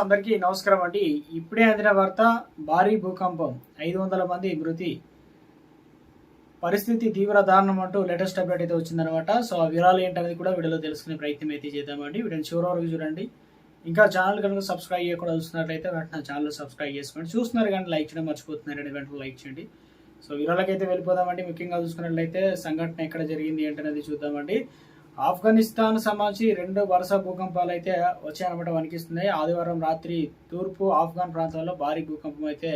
అందరికీ నమస్కారం అండి. ఇప్పుడే అందిన వార్త, భారీ భూకంపం, 500 మంది మృతి, పరిస్థితి తీవ్ర దారుణం అంటూ లేటెస్ట్ అప్డేట్ అయితే వచ్చిందనమాట. సో ఆ వివరాలు ఏంటనేది కూడా వీడియోలో తెలుసుకునే ప్రయత్నం అయితే చేద్దామండి. వీడియోని చివరి వరకు చూడండి. ఇంకా ఛానల్ కనుక సబ్స్క్రైబ్ చేయకుండా చూస్తున్నట్లయితే వెంటనే ఛానల్ సబ్స్క్రైబ్ చేసుకోండి. చూస్తున్నారు కానీ లైక్ చేయడం మర్చిపోతున్నారండి, వెంటనే లైక్ చేయండి. సో వివరాలకి అయితే వెళ్ళిపోదామండి. ముఖ్యంగా చూసుకున్నట్లయితే సంఘటన ఎక్కడ జరిగింది ఏంటనేది చూద్దామండి. ఆఫ్ఘనిస్తాన్ సంబంధించి 2 వరుస భూకంపాలు అయితే వచ్చాయన్నమాట వణికిస్తున్నాయి. ఆదివారం రాత్రి తూర్పు ఆఫ్ఘన్ ప్రాంతాల్లో భారీ భూకంపం అయితే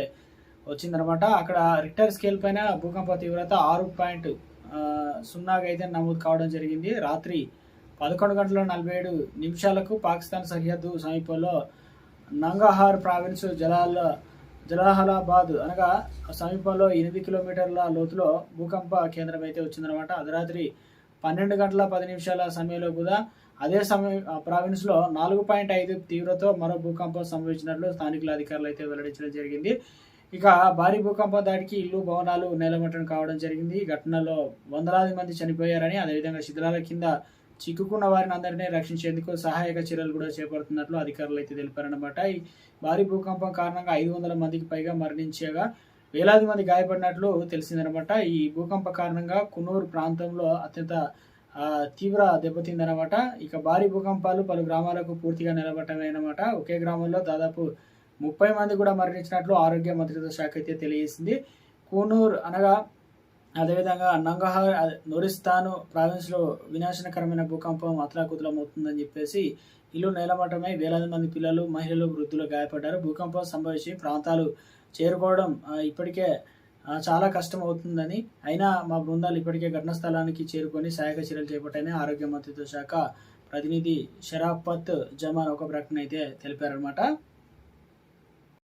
వచ్చిందనమాట. అక్కడ రిక్టర్ స్కేల్ పైన భూకంప తీవ్రత 6.0గా అయితే నమోదు కావడం జరిగింది. రాత్రి 11:47 పాకిస్తాన్ సరిహద్దు సమీపంలో నంగహార్ ప్రావిన్స్ జలాలాబాద్ అనగా సమీపంలో 8 కిలోమీటర్ల లోతులో భూకంప కేంద్రం అయితే వచ్చిందనమాట. అర్ధరాత్రి 12:10 సమయంలో కూడా అదే ప్రావిన్స్లో 4.5 తీవ్రతో మరో భూకంపం సంభవించినట్లు స్థానికుల అధికారులు అయితే వెల్లడించడం జరిగింది. ఇక భారీ భూకంపం దాడికి ఇల్లు, భవనాలు నేలమట్టం కావడం జరిగింది. ఈ ఘటనలో వందలాది మంది చనిపోయారని, అదేవిధంగా శిథిలాల కింద చిక్కుకున్న వారిని అందరినీ రక్షించేందుకు సహాయక చర్యలు కూడా చేపడుతున్నట్లు అధికారులు అయితే తెలిపారనమాట. ఈ భారీ భూకంపం కారణంగా 500 మందికి పైగా మరణించగా వేలాది మంది గాయపడినట్లు తెలిసిందనమాట. ఈ భూకంప కారణంగా కునూర్ ప్రాంతంలో అత్యంత తీవ్ర దెబ్బతిందనమాట. ఇక భారీ భూకంపాలు పలు గ్రామాలకు పూర్తిగా నిలబట్టమేనమాట. ఒకే గ్రామంలో దాదాపు 30 మంది కూడా మరణించినట్లు ఆరోగ్య మంత్రిత్వ శాఖ అయితే తెలియజేసింది. కూనూర్ అనగా అదేవిధంగా నంగహార్ నూరిస్తాను ప్రావిన్స్లో వినాశనకరమైన భూకంపం అతలాకుతలం అవుతుందని చెప్పేసి ఇల్లు నేలమట్టమై వేలాది మంది పిల్లలు, మహిళలు, వృద్ధులు గాయపడ్డారు. భూకంపం సంభవించి ప్రాంతాలు చేరుకోవడం ఇప్పటికే చాలా కష్టం అవుతుందని, అయినా మా బృందాలు ఇప్పటికే ఘటనా స్థలానికి చేరుకొని సహాయక చర్యలు చేపట్టాయని ఆరోగ్య మంత్రిత్వ శాఖ ప్రతినిధి షరాఫత్ జమాన్ ఒక ప్రకటన అయితే తెలిపారనమాట.